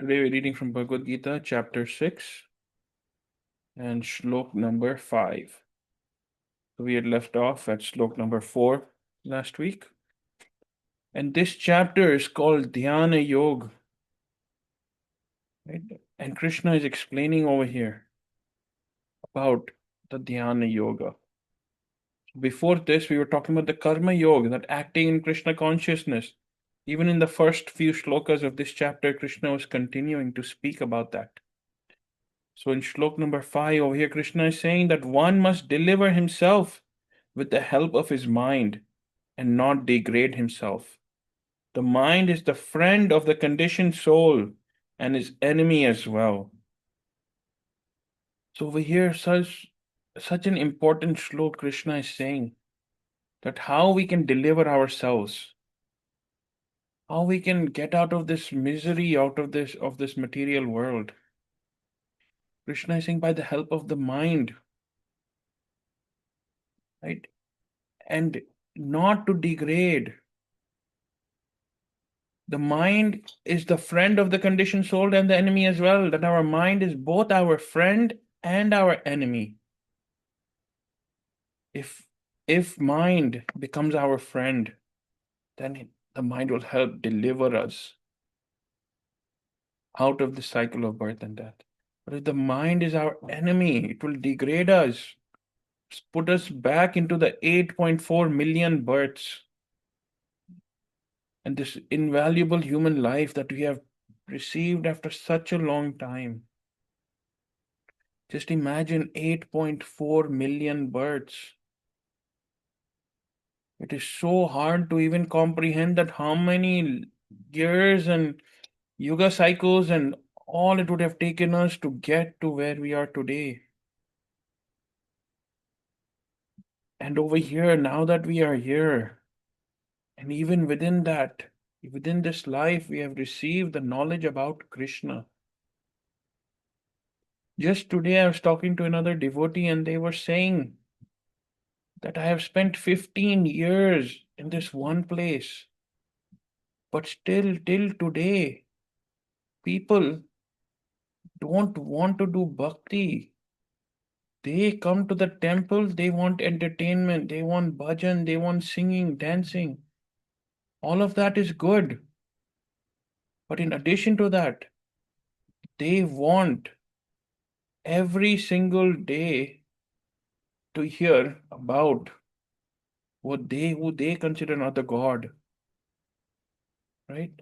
Today we're reading from Bhagavad Gita, chapter 6 and shlok number 5. So we had left off at shlok number 4 last week. And this chapter is called Dhyana Yoga. Right? And Krishna is explaining over here about the Dhyana Yoga. Before this, we were talking about the Karma Yoga, that acting in Krishna consciousness. Even in the first few shlokas of this chapter, Krishna was continuing to speak about that. So in shlok number 5 over here, Krishna is saying that one must deliver himself with the help of his mind and not degrade himself. The mind is the friend of the conditioned soul and his enemy as well. So over here, such an important shlok Krishna is saying that how we can deliver ourselves, how we can get out of this misery, out of this material world. Krishna is saying by the help of the mind, right? And not to degrade. The mind is the friend of the conditioned soul and the enemy as well. That our mind is both our friend and our enemy. If mind becomes our friend, then the mind will help deliver us out of the cycle of birth and death. But if the mind is our enemy, it will degrade us, put us back into the 8.4 million births and this invaluable human life that we have received after such a long time. Just imagine 8.4 million births. It is so hard to even comprehend that how many years and yuga cycles and all it would have taken us to get to where we are today. And over here, now that we are here, and even within that, within this life, we have received the knowledge about Krishna. Just today, I was talking to another devotee, and they were saying that I have spent 15 years in this one place, but still, till today, people don't want to do bhakti. They come to the temple, they want entertainment, they want bhajan, they want singing, dancing. All of that is good. But in addition to that, they want every single day to hear about who they consider another god. Right?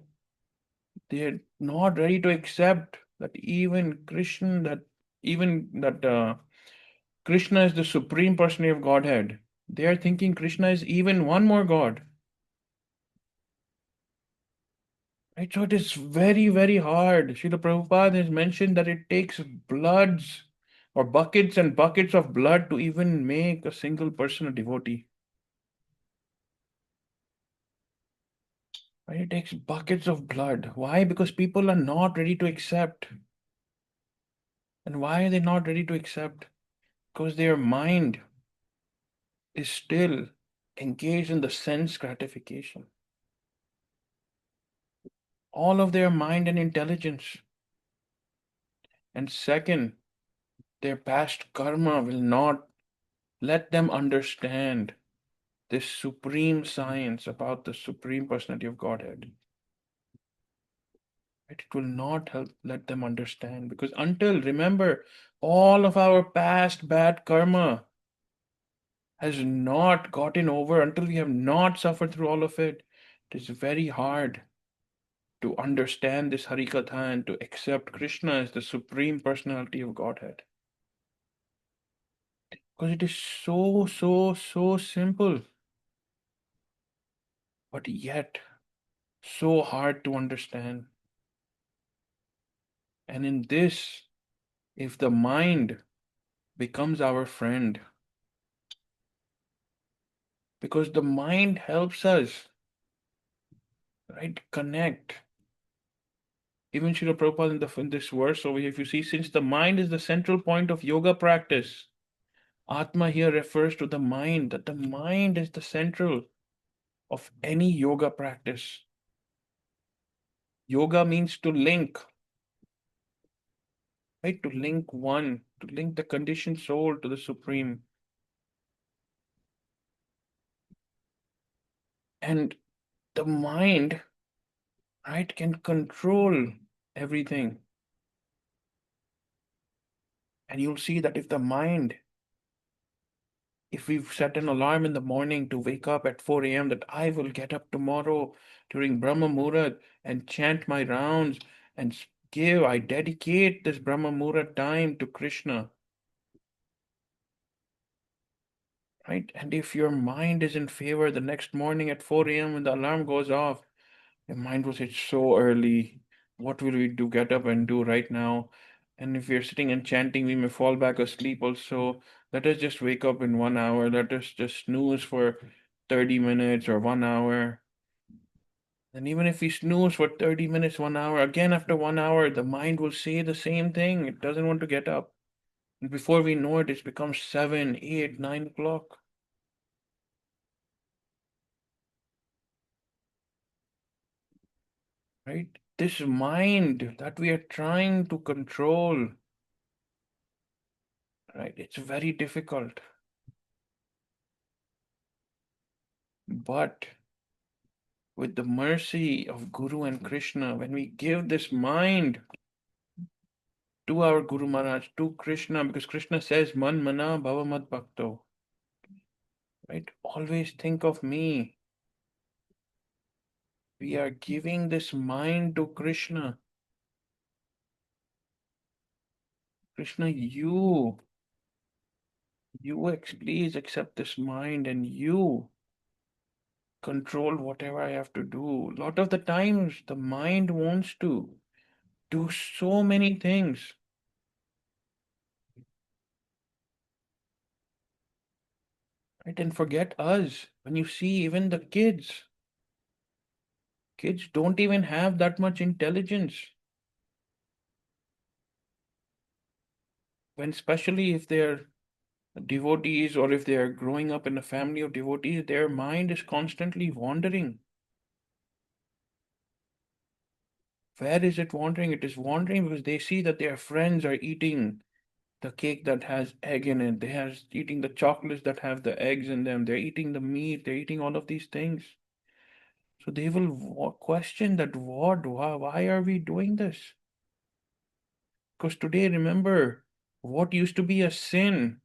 They're not ready to accept that even that Krishna is the supreme personality of Godhead. They are thinking Krishna is even one more god. Right? So it is very, very hard. Srila Prabhupada has mentioned that it takes bloods or buckets and buckets of blood to even make a single person a devotee. Right? It takes buckets of blood. Why? Because people are not ready to accept. And why are they not ready to accept? Because their mind is still engaged in the sense gratification. All of their mind and intelligence. And second, their past karma will not let them understand this supreme science about the supreme personality of Godhead. It will not help let them understand because remember, all of our past bad karma has not gotten over, until we have not suffered through all of it. It is very hard to understand this Harikatha and to accept Krishna as the supreme personality of Godhead. Because it is so, so, so simple, but yet so hard to understand. And in this, if the mind becomes our friend, because the mind helps us, right, connect. Even Srila Prabhupada in this verse over here, if you see, since the mind is the central point of yoga practice, Atma here refers to the mind, that the mind is the central of any yoga practice. Yoga means to link. right? To link one, to link the conditioned soul to the Supreme. And the mind, right, can control everything. And you'll see that if we've set an alarm in the morning to wake up at 4 a.m., that I will get up tomorrow during Brahma Muhurat and chant my rounds and I dedicate this Brahma Muhurat time to Krishna, right? And if your mind is in favor the next morning at 4 a.m. when the alarm goes off, your mind will say, it's so early. What will we do? Get up and do right now. And if we're sitting and chanting, we may fall back asleep also. Let us just wake up in 1 hour. Let us just snooze for 30 minutes or 1 hour. And even if we snooze for 30 minutes, 1 hour, again after 1 hour, the mind will say the same thing. It doesn't want to get up. And before we know it, it's become 7, 8, 9 o'clock. Right? This mind that we are trying to control, right? It's very difficult. But with the mercy of Guru and Krishna, when we give this mind to our Guru Maharaj, to Krishna, because Krishna says, Man mana bhava mad bhakto, right? Always think of me. We are giving this mind to Krishna. Krishna, please accept this mind and you control whatever I have to do. A lot of the times, the mind wants to do so many things, right? And forget us. When you see even the kids don't even have that much intelligence. When especially if they're devotees or if they are growing up in a family of devotees, their mind is constantly wandering. Where is it wandering? It is wandering because they see that their friends are eating the cake that has egg in it. They are eating the chocolates that have the eggs in them. They're eating the meat. They're eating all of these things. So they will question that why are we doing this? Because today, remember, what used to be a sin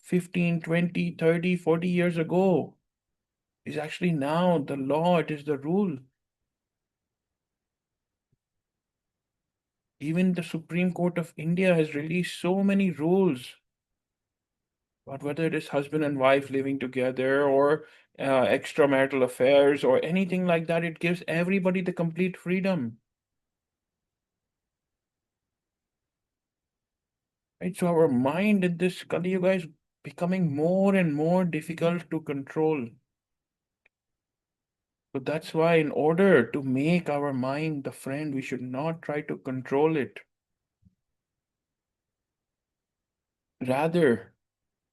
15, 20, 30, 40 years ago is actually now the law, it is the rule. Even the Supreme Court of India has released so many rules about whether it is husband and wife living together or extramarital affairs or anything like that. It gives everybody the complete freedom. Right? So our mind in this Kali Yuga is becoming more and more difficult to control. So that's why, in order to make our mind the friend, we should not try to control it. Rather,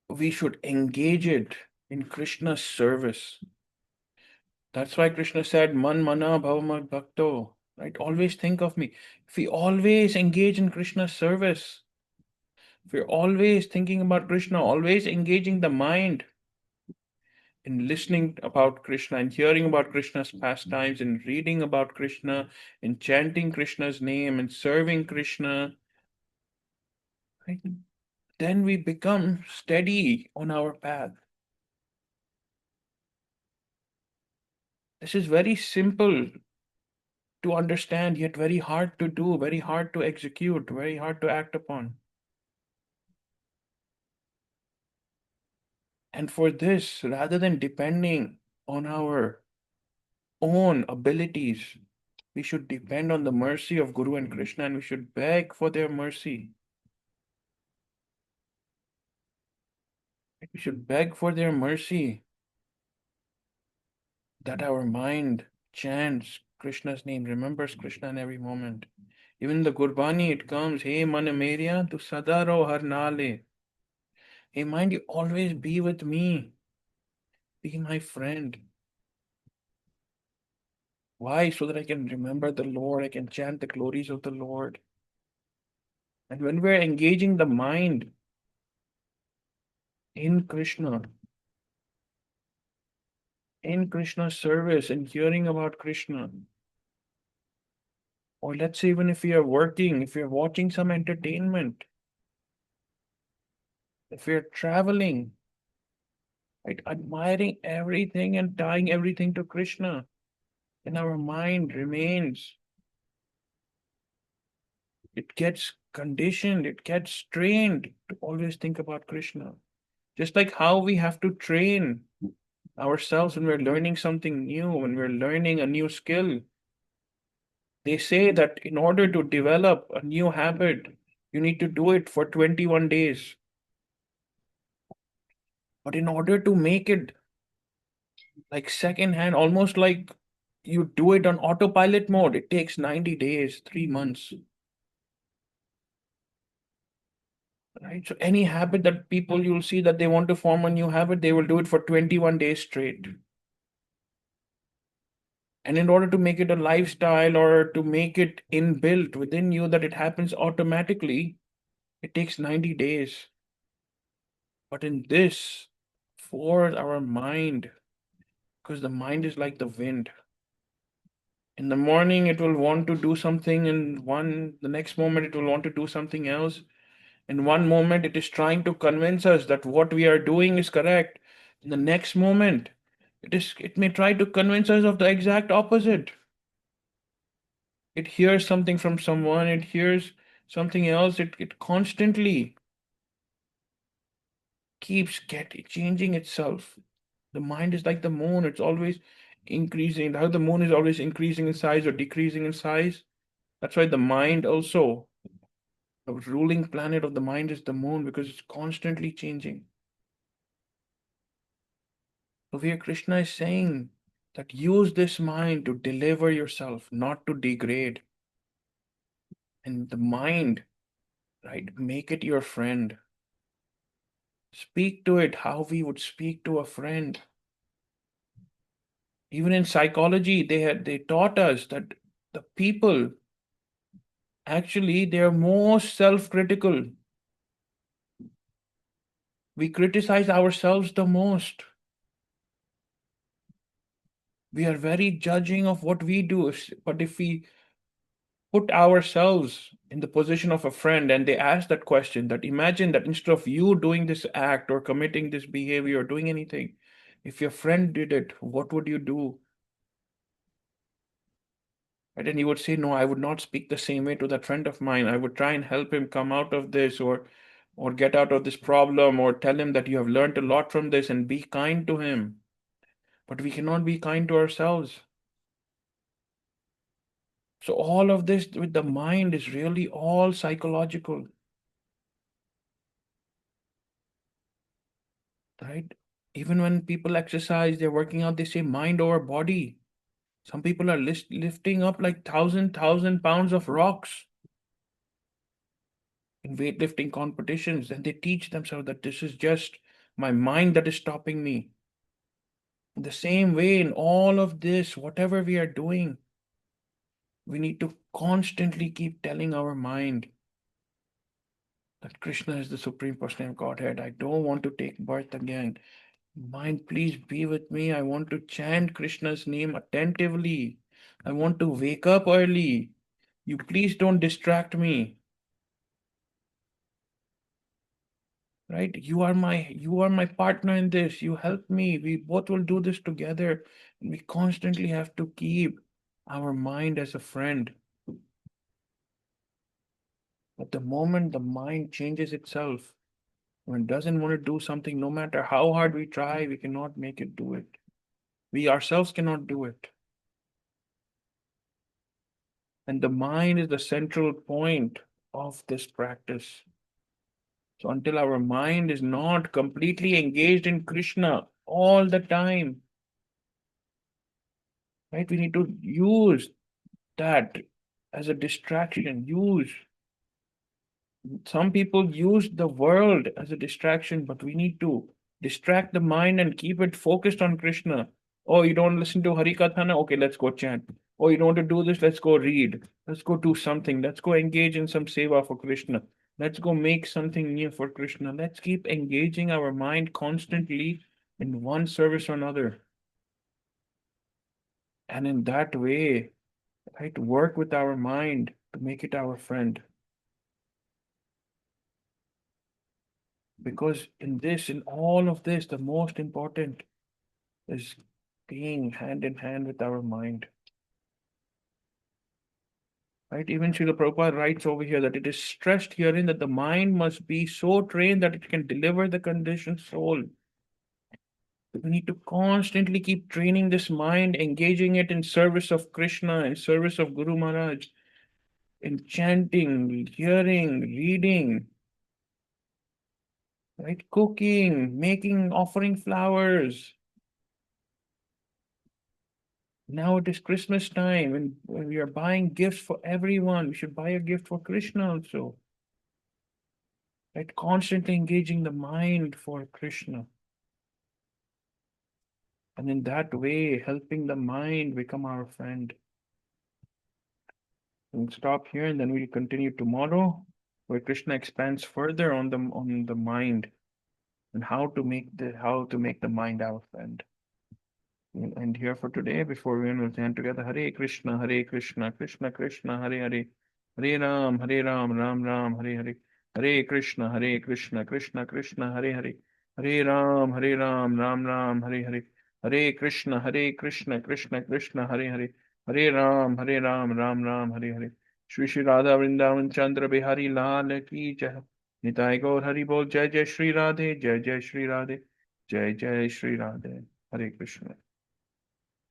we should engage it in Krishna's service. That's why Krishna said, Man mana bhavamad bhakto. Right? Always think of me. If we always engage in Krishna's service, if we're always thinking about Krishna, always engaging the mind in listening about Krishna and hearing about Krishna's pastimes and reading about Krishna and chanting Krishna's name and serving Krishna, right? Then we become steady on our path. This is very simple to understand, yet very hard to do, very hard to execute, very hard to act upon. And for this, rather than depending on our own abilities, we should depend on the mercy of Guru and Krishna and we should beg for their mercy. We should beg for their mercy that our mind chants Krishna's name, remembers Krishna in every moment. Even the Gurbani, it comes, Hey man meriya, tu sadaro har nale. Hey mind, you always be with me. Be my friend. Why? So that I can remember the Lord, I can chant the glories of the Lord. And when we're engaging the mind in Krishna, in Krishna's service and hearing about Krishna, or let's say even if we are working, if we're watching some entertainment, if we're traveling, right, admiring everything and tying everything to Krishna, then our mind remains, it gets conditioned, it gets trained to always think about Krishna. Just like how we have to train ourselves when we're learning something new, when we're learning a new skill. They say that in order to develop a new habit, you need to do it for 21 days. But in order to make it like secondhand, almost like you do it on autopilot mode, it takes 90 days, 3 months. Right? So any habit that people you'll see that they want to form a new habit, they will do it for 21 days straight. And in order to make it a lifestyle or to make it inbuilt within you that it happens automatically, it takes 90 days. But in this, for our mind, because the mind is like the wind. In the morning, it will want to do something, and the next moment, it will want to do something else. In one moment, it is trying to convince us that what we are doing is correct. In the next moment, it may try to convince us of the exact opposite. It hears something from someone, it hears something else, it constantly keeps changing itself. The mind is like the moon, it's always increasing. How the moon is always increasing in size or decreasing in size. That's why the mind also, the ruling planet of the mind is the moon because it's constantly changing. So here Krishna is saying that use this mind to deliver yourself, not to degrade. And the mind, right, make it your friend. Speak to it how we would speak to a friend. Even in psychology, they taught us that the people actually they're most self-critical. We criticize ourselves the most. We are very judging of what we do. But if we put ourselves in the position of a friend and they ask that question, that imagine that instead of you doing this act or committing this behavior or doing anything, if your friend did it, what would you do? Right? And you would say, no, I would not speak the same way to that friend of mine. I would try and help him come out of this or get out of this problem or tell him that you have learned a lot from this and be kind to him. But we cannot be kind to ourselves. So all of this with the mind is really all psychological, right? Even when people exercise, they're working out, they say mind over body. Some people are lifting up like thousand pounds of rocks in weightlifting competitions, and they teach themselves that this is just my mind that is stopping me. In the same way, in all of this, whatever we are doing, we need to constantly keep telling our mind that Krishna is the Supreme Personality of Godhead. I don't want to take birth again. Mind, please be with me. I want to chant Krishna's name attentively. I want to wake up early. You please don't distract me. Right? You are my partner in this. You help me. We both will do this together. And we constantly have to keep our mind as a friend. But the moment the mind changes itself, when it doesn't want to do something, no matter how hard we try, we cannot make it do it. We ourselves cannot do it. And the mind is the central point of this practice. So until our mind is not completely engaged in Krishna all the time, right? We need to use that as a distraction. Some people use the world as a distraction, but we need to distract the mind and keep it focused on Krishna. Oh, you don't listen to Harikathana? Okay, let's go chant. Oh, you don't want to do this? Let's go read. Let's go do something. Let's go engage in some seva for Krishna. Let's go make something new for Krishna. Let's keep engaging our mind constantly in one service or another. And in that way, right, work with our mind to make it our friend. Because in all of this, the most important is being hand in hand with our mind. Right? Even Srila Prabhupada writes over here that it is stressed herein that the mind must be so trained that it can deliver the conditioned soul. We need to constantly keep training this mind, engaging it in service of Krishna, in service of Guru Maharaj, in chanting, hearing, reading, right? Cooking, making, offering flowers. Now it is Christmas time, and we are buying gifts for everyone. We should buy a gift for Krishna also. Right? Constantly engaging the mind for Krishna. And in that way, helping the mind become our friend. We'll stop here and then we'll continue tomorrow, where Krishna expands further on the mind and how to make the mind our friend. We'll end here for today. Before we end, we'll chant together Hare Krishna, Hare Krishna, Krishna Krishna, Hare Hare, Hare Ram, Ram Ram, Hare Hare, Hare Krishna, Krishna Krishna, Hare Hare, Hare Ram, Ram Ram, Hare Hare, Hare Krishna, Krishna Krishna, Hare Hare, Hare Ram, Ram Ram, Hare Hare. Shri Shri Radha Vrindavan Chandra Bihari Lal Ki Jai. Nitai Gaur Hari Bol Jai Jai Shri Radhe, Jai Jai Shri Radhe, Jai Jai Shri Radhe. Hare Krishna.